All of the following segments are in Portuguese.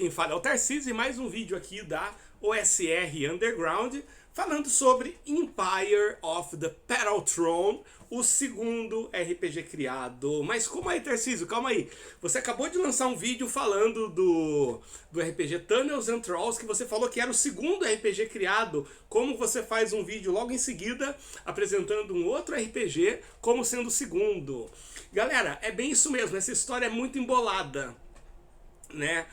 quem fala é o Tarcísio e mais um vídeo aqui da OSR Underground falando sobre Empire of the Petal Throne, o segundo RPG criado. Mas como aí, Tarcísio? Calma aí. Você acabou de lançar um vídeo falando do RPG Tunnels and Trolls, que você falou que era o segundo RPG criado. Como você faz um vídeo logo em seguida apresentando um outro RPG como sendo o segundo? Galera, é bem isso mesmo. Essa história é muito embolada, né?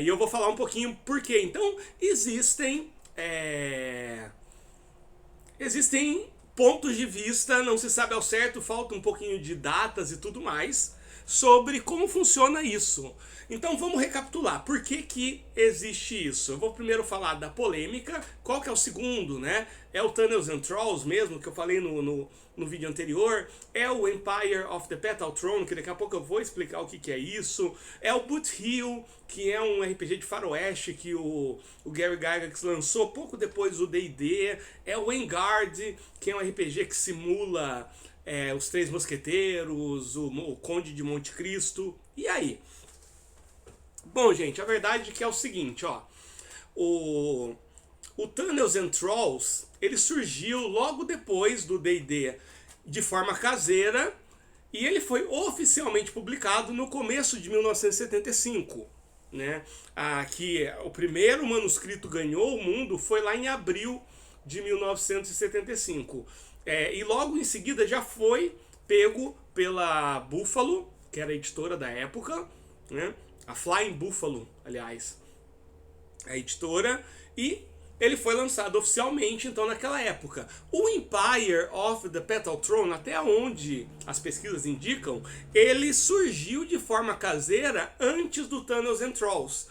E eu vou falar um pouquinho por quê. Então, existem pontos de vista, não se sabe ao certo, falta um pouquinho de datas e tudo mais, sobre como funciona isso. Então vamos recapitular, por que que existe isso? Eu vou primeiro falar da polêmica, qual que é o segundo, né? É o Tunnels and Trolls mesmo, que eu falei no vídeo anterior, é o Empire of the Petal Throne, que daqui a pouco eu vou explicar o que que é isso, é o Boot Hill, que é um RPG de faroeste que o Gary Gygax lançou pouco depois do D&D, é o Vanguard, que é um RPG que simula os Três Mosqueteiros, o Conde de Monte Cristo, e aí? Bom, gente, a verdade é que é o seguinte, ó, o Tunnels and Trolls, ele surgiu logo depois do D&D de forma caseira e ele foi oficialmente publicado no começo de 1975, né? Que o primeiro manuscrito ganhou o mundo foi lá em abril de 1975. E logo em seguida já foi pego pela Buffalo, que era a editora da época, né? A Flying Buffalo, aliás, a editora, e ele foi lançado oficialmente então naquela época. O Empire of the Petal Throne, até onde as pesquisas indicam, ele surgiu de forma caseira antes do Tunnels and Trolls.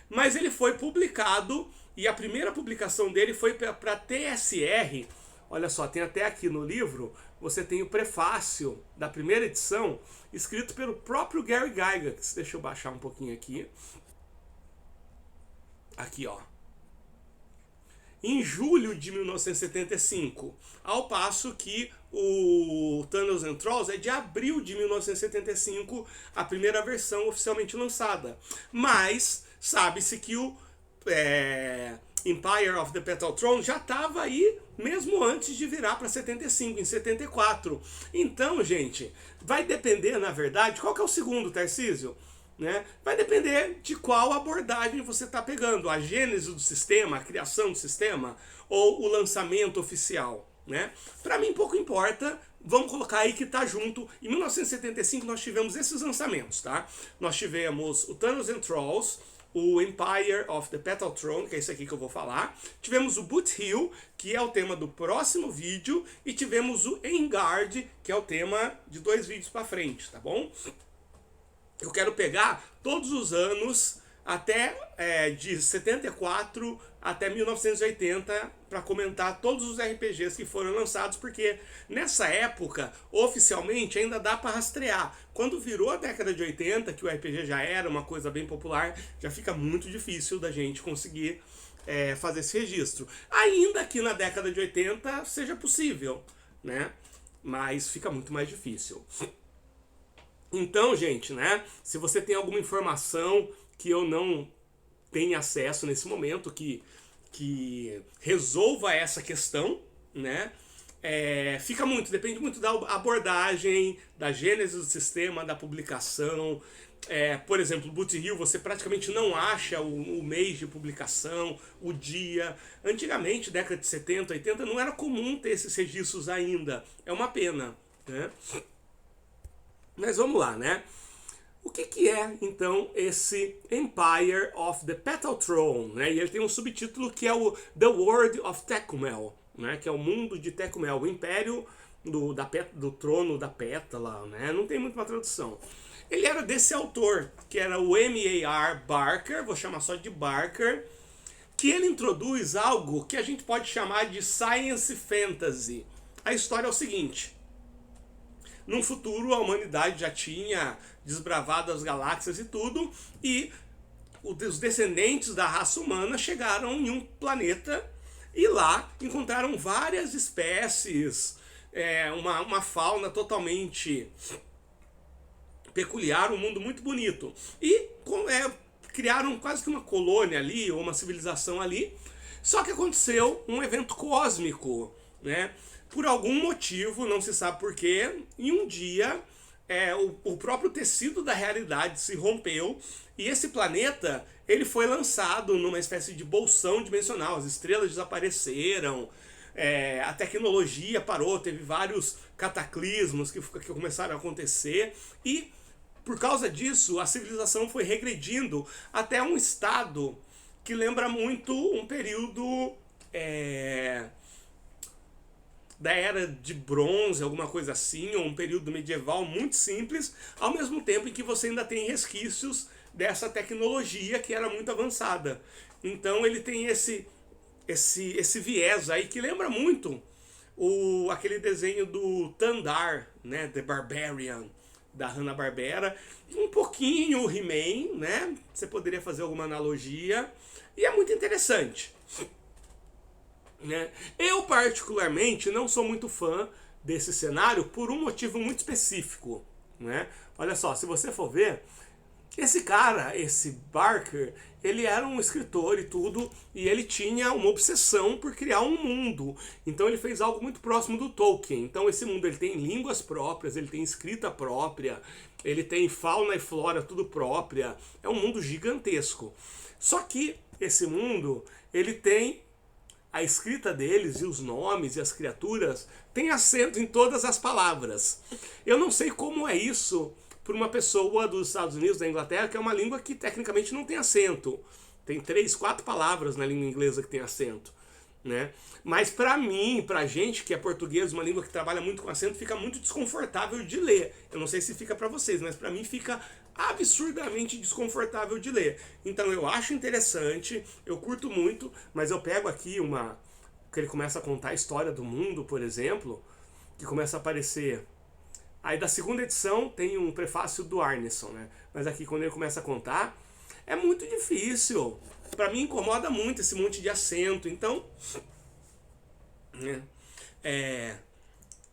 Mas ele foi publicado, e a primeira publicação dele foi para TSR. Olha só, tem até aqui no livro, você tem o prefácio da primeira edição, escrito pelo próprio Gary Gygax. Deixa eu baixar um pouquinho aqui. Aqui, ó. Em julho de 1975, ao passo que o Tunnels and Trolls é de abril de 1975, a primeira versão oficialmente lançada. Mas sabe-se que o Empire of the Petal Throne já estava aí mesmo antes de virar para 75, em 74. Então, gente, vai depender, na verdade, qual que é o segundo, Tarcísio? Né? Vai depender de qual abordagem você está pegando, a gênese do sistema, a criação do sistema ou o lançamento oficial, né? Para mim pouco importa, vamos colocar aí que está junto. Em 1975 nós tivemos esses lançamentos, tá? Nós tivemos o Tunnels and Trolls, o Empire of the Petal Throne, que é esse aqui que eu vou falar, tivemos o Boot Hill, que é o tema do próximo vídeo, e tivemos o Vanguard, que é o tema de 2 vídeos para frente, tá bom? Eu quero pegar todos os anos até de 74 até 1980 para comentar todos os RPGs que foram lançados, porque nessa época, oficialmente, ainda dá para rastrear. Quando virou a década de 80, que o RPG já era uma coisa bem popular, já fica muito difícil da gente conseguir fazer esse registro. Ainda que na década de 80 seja possível, né? Mas fica muito mais difícil. Então, gente, né, se você tem alguma informação que eu não tenho acesso nesse momento, que resolva essa questão, né, depende muito da abordagem, da gênese do sistema, da publicação. Por exemplo, o Boot Hill, você praticamente não acha o mês de publicação, o dia. Antigamente, década de 70, 80, não era comum ter esses registros ainda. É uma pena, né? Mas vamos lá, né? O que é, então, esse Empire of the Petal Throne, né? E ele tem um subtítulo que é o The World of Tecumel, né? Que é o mundo de Tecumel, o império do trono da pétala, né? Não tem muito uma tradução. Ele era desse autor, que era o M.A.R. Barker, vou chamar só de Barker, que ele introduz algo que a gente pode chamar de Science Fantasy. A história é o seguinte: num futuro, a humanidade já tinha desbravado as galáxias e tudo, e os descendentes da raça humana chegaram em um planeta e lá encontraram várias espécies, uma fauna totalmente peculiar, um mundo muito bonito. E criaram quase que uma colônia ali, ou uma civilização ali. Só que aconteceu um evento cósmico, né? Por algum motivo, não se sabe porquê, e um dia o próprio tecido da realidade se rompeu e esse planeta ele foi lançado numa espécie de bolsão dimensional. As estrelas desapareceram, a tecnologia parou, teve vários cataclismos que começaram a acontecer e por causa disso a civilização foi regredindo até um estado que lembra muito um período da era de bronze, alguma coisa assim, ou um período medieval muito simples, ao mesmo tempo em que você ainda tem resquícios dessa tecnologia que era muito avançada. Então ele tem esse viés aí que lembra muito aquele desenho do Thundar, né, The Barbarian, da Hanna-Barbera, um pouquinho o He-Man, né? Você poderia fazer alguma analogia, e é muito interessante. Né? Eu particularmente não sou muito fã desse cenário por um motivo muito específico, né? Olha só, se você for ver, esse cara, esse Barker, ele era um escritor e tudo, e ele tinha uma obsessão por criar um mundo. Então ele fez algo muito próximo do Tolkien. Então esse mundo ele tem línguas próprias, ele tem escrita própria, ele tem fauna e flora tudo própria. É um mundo gigantesco. Só que esse mundo, ele tem a escrita deles e os nomes e as criaturas tem acento em todas as palavras. Eu não sei como é isso para uma pessoa dos Estados Unidos, da Inglaterra, que é uma língua que tecnicamente não tem acento. Tem 3, 4 palavras na língua inglesa que tem acento, né? Mas para mim, pra gente que é português, uma língua que trabalha muito com acento, fica muito desconfortável de ler. Eu não sei se fica para vocês, mas para mim fica absurdamente desconfortável de ler. Então eu acho interessante, eu curto muito, mas eu pego aqui que ele começa a contar a história do mundo, por exemplo, que começa a aparecer. Aí da segunda edição tem um prefácio do Arneson, né? Mas aqui quando ele começa a contar, é muito difícil. Pra mim incomoda muito esse monte de acento, então...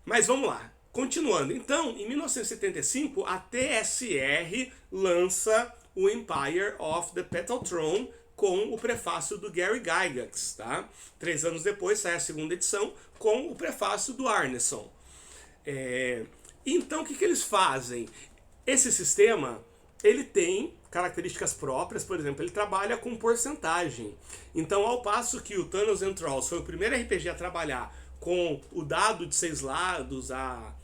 Mas vamos lá. Continuando, então, em 1975, a TSR lança o Empire of the Petal Throne com o prefácio do Gary Gygax, tá? 3 anos depois sai a segunda edição com o prefácio do Arneson. Então, o que eles fazem? Esse sistema, ele tem características próprias, por exemplo, ele trabalha com porcentagem. Então, ao passo que o Thanos and Trolls foi o primeiro RPG a trabalhar com o dado de 6 lados, a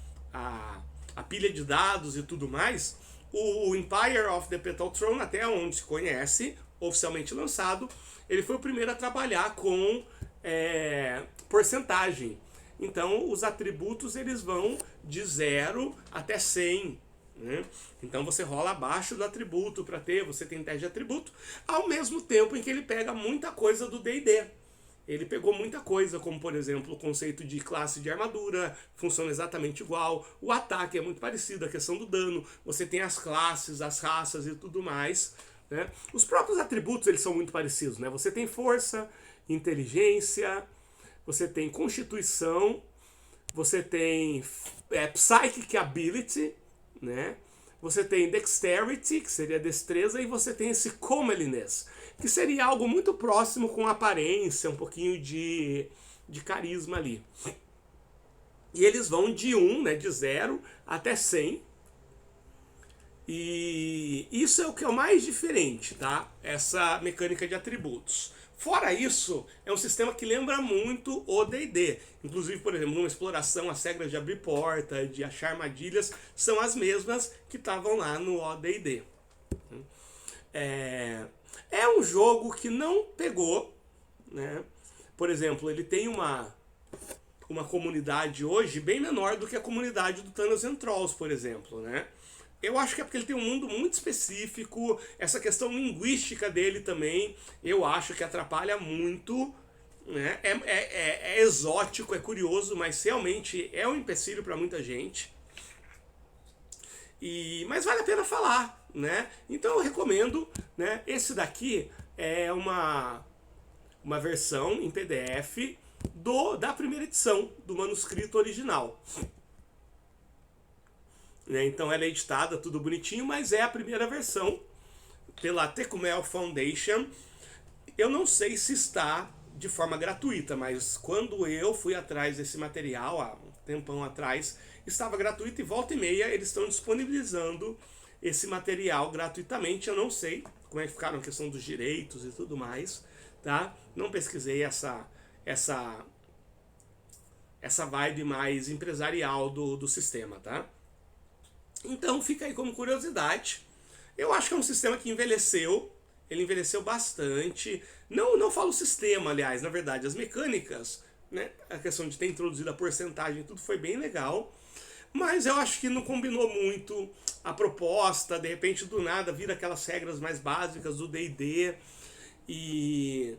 pilha de dados e tudo mais, o Empire of the Petal Throne, até onde se conhece, oficialmente lançado, ele foi o primeiro a trabalhar com porcentagem. Então os atributos eles vão de 0 até 100. Né? Então você rola abaixo do atributo para ter, você tem teste de atributo, ao mesmo tempo em que ele pega muita coisa do D&D. Ele pegou muita coisa, como por exemplo o conceito de classe de armadura, funciona exatamente igual, o ataque é muito parecido, a questão do dano, você tem as classes, as raças e tudo mais. Né? Os próprios atributos eles são muito parecidos, né? Você tem força, inteligência, você tem constituição, você tem psychic ability, né? Você tem dexterity, que seria destreza, e você tem esse comeliness, que seria algo muito próximo com aparência, um pouquinho de carisma ali. E eles vão de 1, né, de 0 até 100. E isso é o que é o mais diferente, tá? Essa mecânica de atributos. Fora isso, é um sistema que lembra muito o D&D. Inclusive, por exemplo, numa exploração, as regras de abrir porta, de achar armadilhas, são as mesmas que estavam lá no OD&D. É um jogo que não pegou, né? Por exemplo, ele tem uma comunidade hoje bem menor do que a comunidade do Thanos and Trolls, por exemplo, né? Eu acho que é porque ele tem um mundo muito específico, essa questão linguística dele também, eu acho que atrapalha muito, né? É exótico, é curioso, mas realmente é um empecilho para muita gente. Mas vale a pena falar, né? Então eu recomendo, né? Esse daqui é uma versão em PDF da primeira edição do manuscrito original. Então ela é editada, tudo bonitinho, mas é a primeira versão pela Tecumel Foundation. Eu não sei se está de forma gratuita, mas quando eu fui atrás desse material, há um tempão atrás, estava gratuito e volta e meia eles estão disponibilizando esse material gratuitamente. Eu não sei como é que ficaram a questão dos direitos e tudo mais, tá? Não pesquisei essa vibe mais empresarial do sistema, tá? Então fica aí como curiosidade. Eu acho que é um sistema que envelheceu. Ele envelheceu bastante. Não falo o sistema, aliás, na verdade, as mecânicas, né? A questão de ter introduzido a porcentagem, tudo foi bem legal. Mas eu acho que não combinou muito a proposta. De repente, do nada, vira aquelas regras mais básicas do D&D. E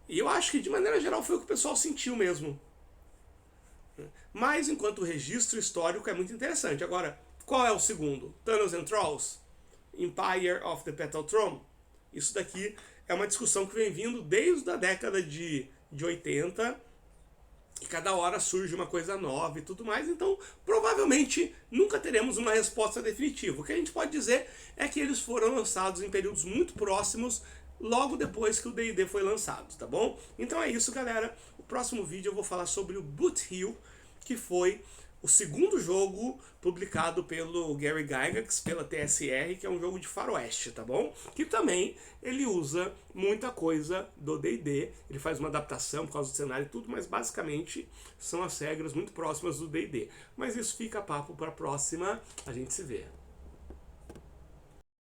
eu acho que, de maneira geral, foi o que o pessoal sentiu mesmo. Mas, enquanto o registro histórico é muito interessante. Agora, qual é o segundo? Thanos and Trolls? Empire of the Petal Throne? Isso daqui é uma discussão que vem vindo desde a década de 80. E cada hora surge uma coisa nova e tudo mais. Então, provavelmente, nunca teremos uma resposta definitiva. O que a gente pode dizer é que eles foram lançados em períodos muito próximos, logo depois que o D&D foi lançado, tá bom? Então é isso, galera. O próximo vídeo eu vou falar sobre o Boot Hill, que foi o segundo jogo publicado pelo Gary Gygax, pela TSR, que é um jogo de faroeste, tá bom? Que também ele usa muita coisa do D&D, ele faz uma adaptação por causa do cenário e tudo, mas basicamente são as regras muito próximas do D&D. Mas isso fica papo para a próxima, a gente se vê.